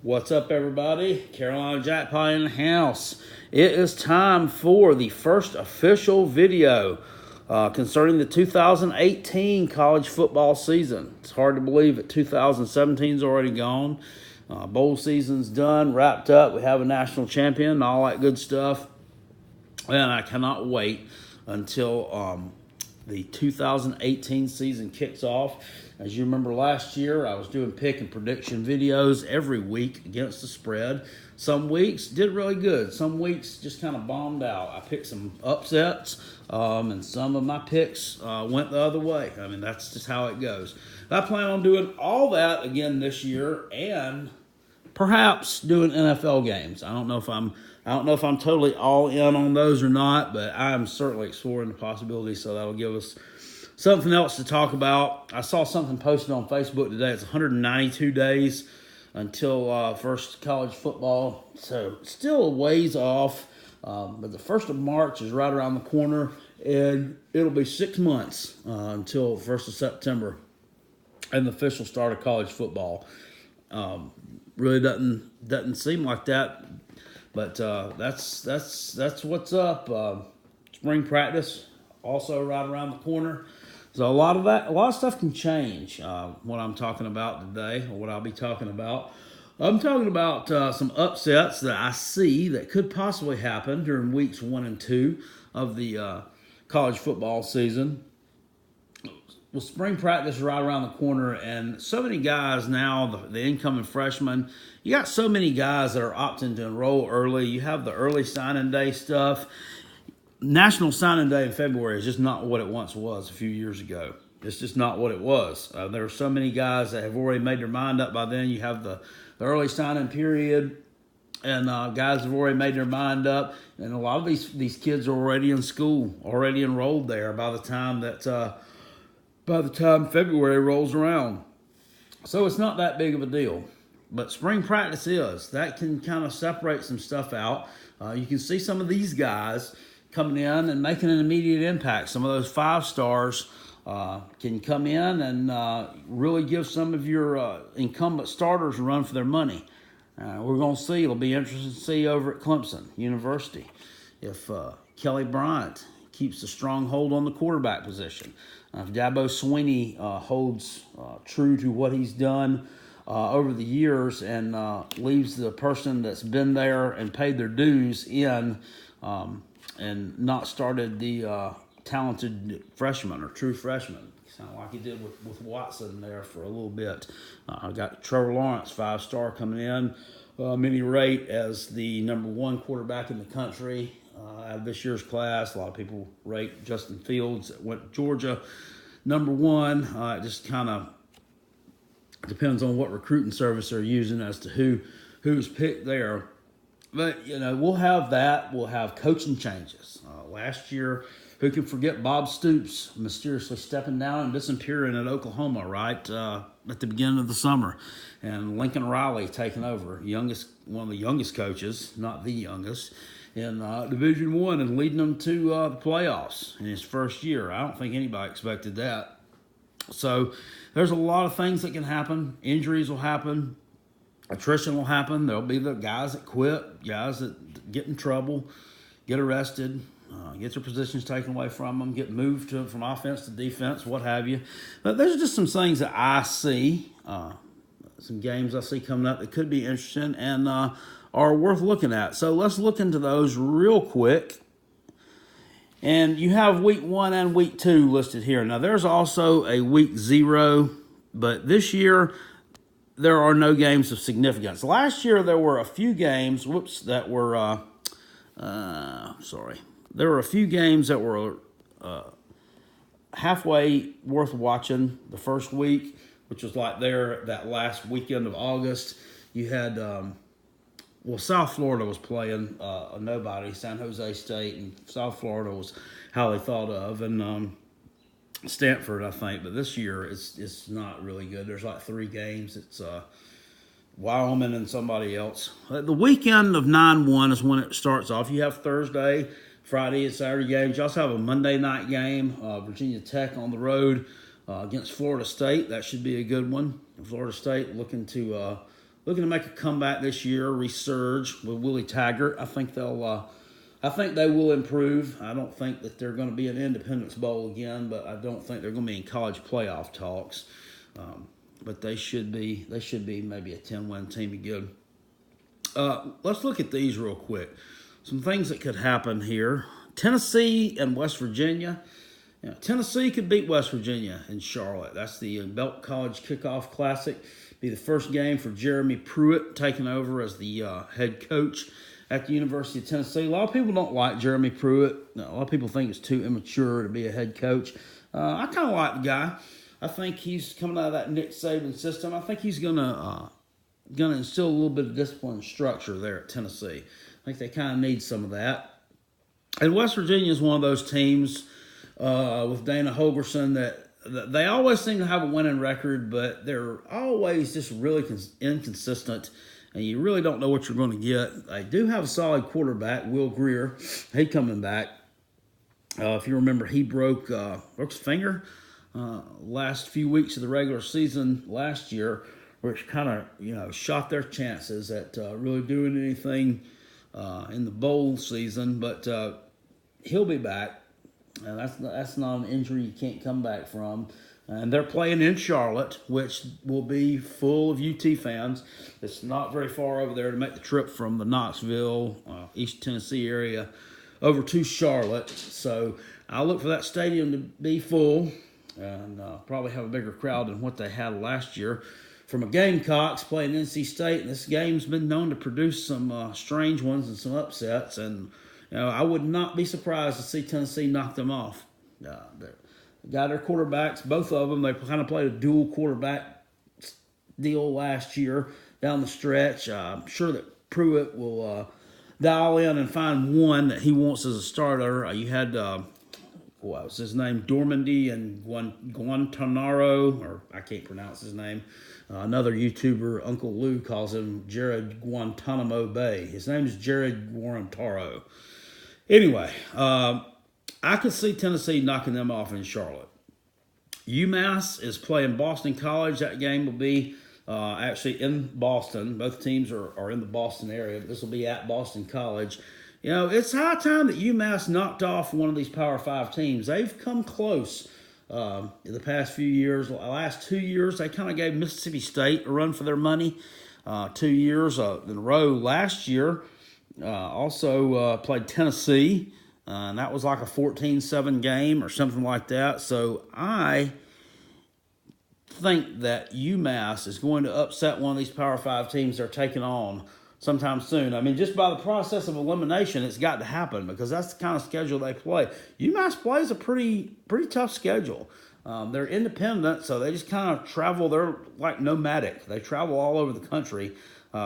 What's up, everybody? Carolina Jackpot in the house. It is time for the first official video concerning the 2018 college football season. It's hard to believe that 2017 is already gone. Bowl season's done, wrapped up. We have a national champion, all that good stuff. And I cannot wait until the 2018 season kicks off. As you remember last year, I was doing pick and prediction videos every week against the spread. Some weeks did really good. Some weeks just kind of bombed out. I picked some upsets, and some of my picks went the other way. I mean, that's just how it goes. I plan on doing all that again this year, and perhaps doing NFL games. I don't know if I'm totally all in on those or not, but I'm certainly exploring the possibility. So that'll give us something else to talk about. I saw something posted on Facebook today. It's 192 days until first college football, so still a ways off. But the 1st of March is right around the corner, and it'll be 6 months until the 1st of September and the official start of college football. Really doesn't seem like that, but that's what's up. Spring practice also right around the corner. So a lot of stuff can change. What I'm talking about today, or what I'll be talking about, I'm talking about some upsets that I see that could possibly happen during weeks 1 and 2 of the college football season. Well, spring practice is right around the corner, and so many guys now, the incoming freshmen, you got so many guys that are opting to enroll early. You have the early signing day stuff. National Signing Day in February is just not what it once was a few years ago. It's just not what it was. There are so many guys that have already made their mind up by then. You have the early signing period, and guys have already made their mind up. And a lot of these kids are already in school, already enrolled there by the time February rolls around. So it's not that big of a deal. But spring practice is. That can kind of separate some stuff out. You can see some of these guys coming in and making an immediate impact. Some of those 5 stars can come in and really give some of your incumbent starters a run for their money. We're going to see. It'll be interesting to see over at Clemson University if Kelly Bryant keeps a strong hold on the quarterback position. If Dabo Swinney holds true to what he's done over the years and leaves the person that's been there and paid their dues in and not started the talented freshman or true freshman. Sound like he did with Watson there for a little bit. I got Trevor Lawrence, 5-star, coming in. Many rate as the number 1 quarterback in the country out of this year's class. A lot of people rate Justin Fields that went to Georgia number 1. It just kind of depends on what recruiting service they're using as to who's picked there. But, we'll have that. We'll have coaching changes. Last year, who can forget Bob Stoops mysteriously stepping down and disappearing at Oklahoma right at the beginning of the summer. And Lincoln Riley taking over, one of the youngest coaches, not the youngest, in Division I, and leading them to the playoffs in his first year. I don't think anybody expected that. So there's a lot of things that can happen. Injuries will happen. Attrition will happen. There'll be the guys that quit, guys that get in trouble, get arrested, get their positions taken away from them, get moved from offense to defense, what have you. But there's just some things that I see, some games I see coming up that could be interesting and are worth looking at. So let's look into those real quick. And you have week 1 and week 2 listed here. Now, there's also a week 0, but this year there are no games of significance. Last year there were a few games, that were, there were a few games that were halfway worth watching the first week, which was like that last weekend of August. You had, South Florida was playing a nobody, San Jose State, and South Florida was highly thought of, and Stanford, I think. But this year it's not really good. There's like 3 games. It's Wyoming and somebody else. The weekend of 9/1 is when it starts off. You have Thursday, Friday, and Saturday games. You also have a Monday night game, Virginia Tech on the road against Florida State. That should be a good one. Florida State looking to looking to make a comeback this year, resurge with Willie Taggart. I think they will improve. I don't think that they're going to be in Independence Bowl again, but I don't think they're going to be in college playoff talks. But they should be maybe a 10-win team again. Let's look at these real quick. Some things that could happen here. Tennessee and West Virginia. Tennessee could beat West Virginia in Charlotte. That's the Belk College Kickoff Classic. Be the first game for Jeremy Pruitt taking over as the head coach at the University of Tennessee. A lot of people don't like Jeremy Pruitt. A lot of people think it's too immature to be a head coach. I kind of like the guy. I think he's coming out of that Nick Saban system. I think he's gonna instill a little bit of discipline and structure there at Tennessee. I think they kind of need some of that. And West Virginia is one of those teams with Dana Holgorsen that they always seem to have a winning record, but they're always just really inconsistent, and you really don't know what you're going to get. They do have a solid quarterback, Will Grier. He's coming back. If you remember, he broke his finger last few weeks of the regular season last year, which kind of shot their chances at really doing anything in the bowl season. But he'll be back. And that's not an injury you can't come back from. And they're playing in Charlotte, which will be full of UT fans. It's not very far over there to make the trip from the Knoxville, East Tennessee area over to Charlotte. So I'll look for that stadium to be full and probably have a bigger crowd than what they had last year. From a Gamecocks playing NC State, and this game's been known to produce some strange ones and some upsets. And I would not be surprised to see Tennessee knock them off. They got their quarterbacks, both of them. They kind of played a dual quarterback deal last year down the stretch. I'm sure that Pruitt will dial in and find one that he wants as a starter. You had, what was his name, Dormandy and Guantanaro, or I can't pronounce his name. Another YouTuber, Uncle Lou, calls him Jared Guantanamo Bay. His name is Jared Guarantaro. Anyway, I could see Tennessee knocking them off in Charlotte. UMass is playing Boston College. That game will be actually in Boston. Both teams are in the Boston area, but this will be at Boston College. It's high time that UMass knocked off one of these Power 5 teams. They've come close in the past few years. The last 2 years, they kind of gave Mississippi State a run for their money. 2 years in a row last year. Also played Tennessee, and that was like a 14-7 game or something like that. So I think that UMass is going to upset one of these Power 5 teams they're taking on sometime soon. I mean, just by the process of elimination, it's got to happen because that's the kind of schedule they play. UMass plays a pretty tough schedule. They're independent, so they just kind of travel. They're like nomadic. They travel all over the country,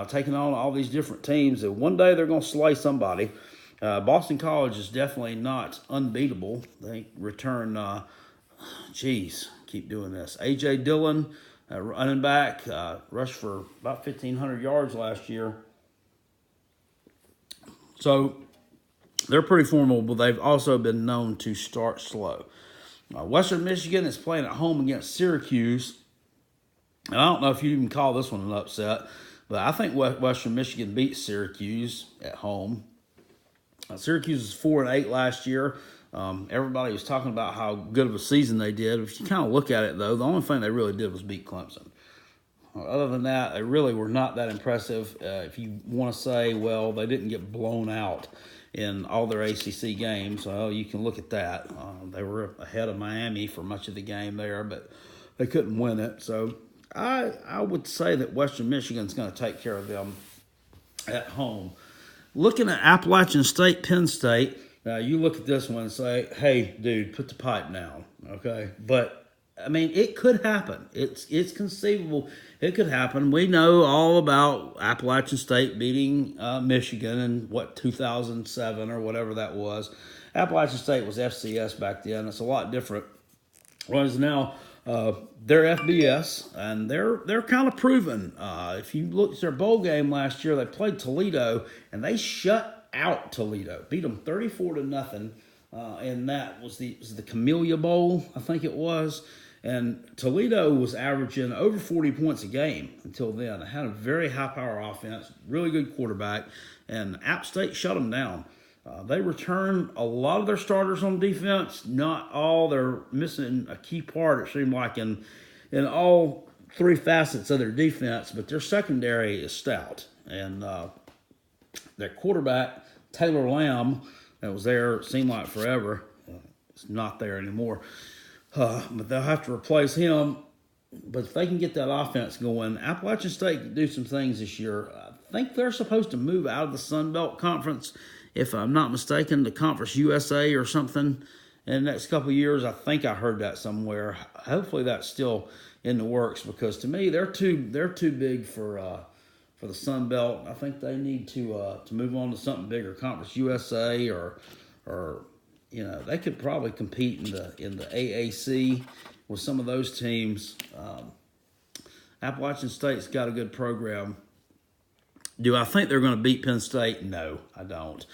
taking on all these different teams. And one day they're going to slay somebody. Boston College is definitely not unbeatable. They return, keep doing this. A.J. Dillon, running back, rushed for about 1,500 yards last year. So they're pretty formidable. They've also been known to start slow. Western Michigan is playing at home against Syracuse. And I don't know if you even call this one an upset, but I think Western Michigan beat Syracuse at home. Syracuse was 4-8 last year. Everybody was talking about how good of a season they did. If you kind of look at it, though, the only thing they really did was beat Clemson. Other than that, they really were not that impressive. If you want to say, well, they didn't get blown out in all their ACC games, well, you can look at that. They were ahead of Miami for much of the game there, but they couldn't win it. So I would say that Western Michigan's going to take care of them at home. Looking at Appalachian State, Penn State, now you look at this one and say, hey, dude, put the pipe down, okay? But I mean, it could happen. It's conceivable. It could happen. We know all about Appalachian State beating Michigan in, 2007 or whatever that was. Appalachian State was FCS back then. It's a lot different. Whereas now they're FBS, and they're kind of proven. If you look at their bowl game last year, they played Toledo, and they shut out Toledo. Beat them 34-0. And that was the Camellia Bowl, I think it was. And Toledo was averaging over 40 points a game until then. They had a very high-power offense, really good quarterback, and App State shut them down. They returned a lot of their starters on defense. Not all. They're missing a key part, it seemed like, in all three facets of their defense, but their secondary is stout. And their quarterback, Taylor Lamb, that was there, it seemed like forever, is not there anymore. But they'll have to replace him. But if they can get that offense going, Appalachian State can do some things this year. I think they're supposed to move out of the Sun Belt Conference, if I'm not mistaken, to Conference USA or something in the next couple of years. I think I heard that somewhere. Hopefully that's still in the works, because to me they're too big for the Sun Belt. I think they need to move on to something bigger, Conference USA, or they could probably compete in the AAC with some of those teams. Appalachian State's got a good program. Do I think they're going to beat Penn State? No, I don't.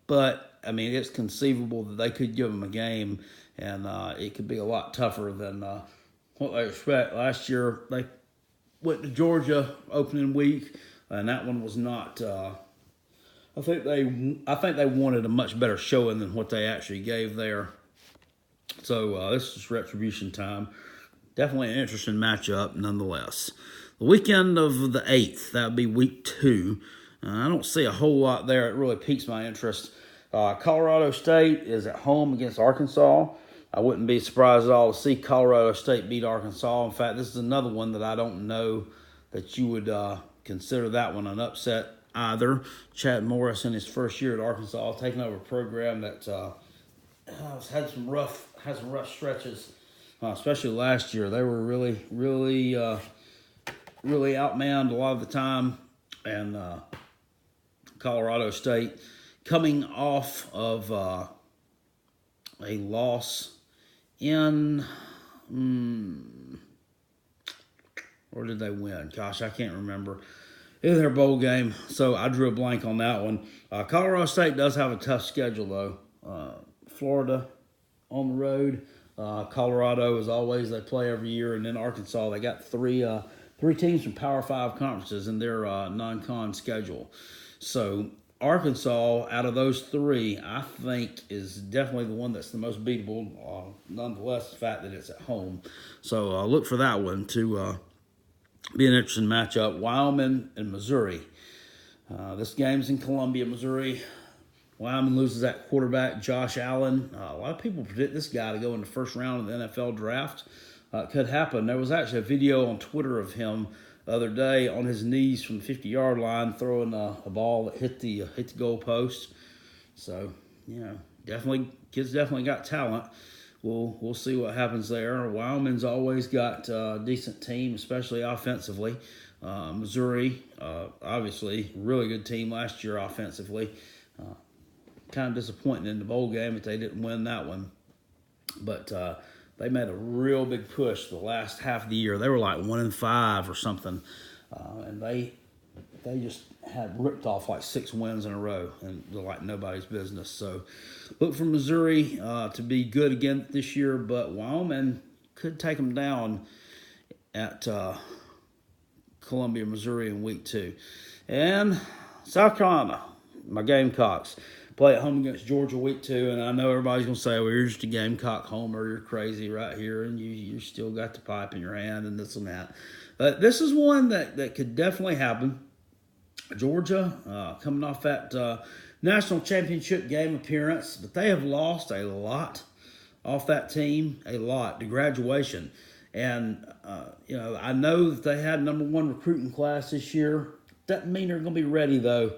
But, I mean, it's conceivable that they could give them a game, and it could be a lot tougher than what they expect. Last year, they went to Georgia opening week, and that one was not I think they wanted a much better showing than what they actually gave there. So this is retribution time. Definitely an interesting matchup nonetheless. The weekend of the 8th, that would be week 2. I don't see a whole lot there. It really piques my interest. Colorado State is at home against Arkansas. I wouldn't be surprised at all to see Colorado State beat Arkansas. In fact, this is another one that I don't know that you would consider that one an upset either. Chad Morris, in his first year at Arkansas, taking over a program that had some rough stretches, especially last year. They were really outmanned a lot of the time, and Colorado State coming off of a loss in or did they win? Gosh, I can't remember. In their bowl game, so I drew a blank on that one. Colorado State does have a tough schedule, though. Florida on the road. Colorado, as always, they play every year. And then Arkansas, they got three teams from Power 5 conferences in their non-con schedule. So Arkansas, out of those three, I think is definitely the one that's the most beatable, nonetheless, the fact that it's at home. So look for that one to be an interesting matchup. Wyoming and Missouri. This game's in Columbia, Missouri. Wyoming loses that quarterback, Josh Allen. A lot of people predict this guy to go in the first round of the NFL draft. It could happen. There was actually a video on Twitter of him the other day on his knees from the 50-yard line throwing a ball that hit the goal post. So, kids definitely got talent. We'll see what happens there. Wyoming's always got a decent team, especially offensively. Missouri, obviously, really good team last year offensively. Kind of disappointing in the bowl game that they didn't win that one. But they made a real big push the last half of the year. They were like 1-5 or something. And they just had ripped off like 6 wins in a row, and they're like nobody's business. So look for Missouri to be good again this year, but Wyoming could take them down at Columbia, Missouri in week 2. And South Carolina, my Gamecocks, play at home against Georgia week 2, and I know everybody's going to say, well, you're just a Gamecock homer, you're crazy right here, and you still got the pipe in your hand and this and that. But this is one that could definitely happen. Georgia, coming off that national championship game appearance, but they have lost a lot off that team, to graduation. And, I know that they had number 1 recruiting class this year. Doesn't mean they're going to be ready, though,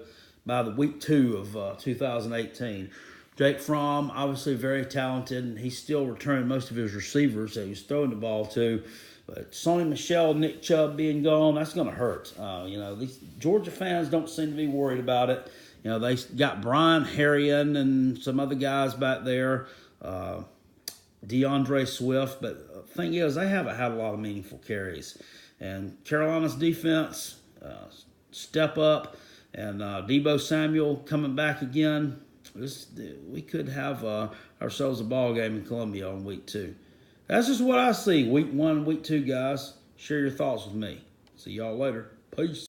by the week 2 of 2018. Jake Fromm, obviously very talented, and he's still returning most of his receivers that he's throwing the ball to. But Sonny Michel, Nick Chubb being gone, that's going to hurt. These Georgia fans don't seem to be worried about it. They got Brian Harrion and some other guys back there, DeAndre Swift. But the thing is, they haven't had a lot of meaningful carries. And Carolina's defense, step up. And Deebo Samuel coming back again. We could have ourselves a ball game in Columbia on week 2. That's just what I see. Week 1, week 2, guys. Share your thoughts with me. See y'all later. Peace.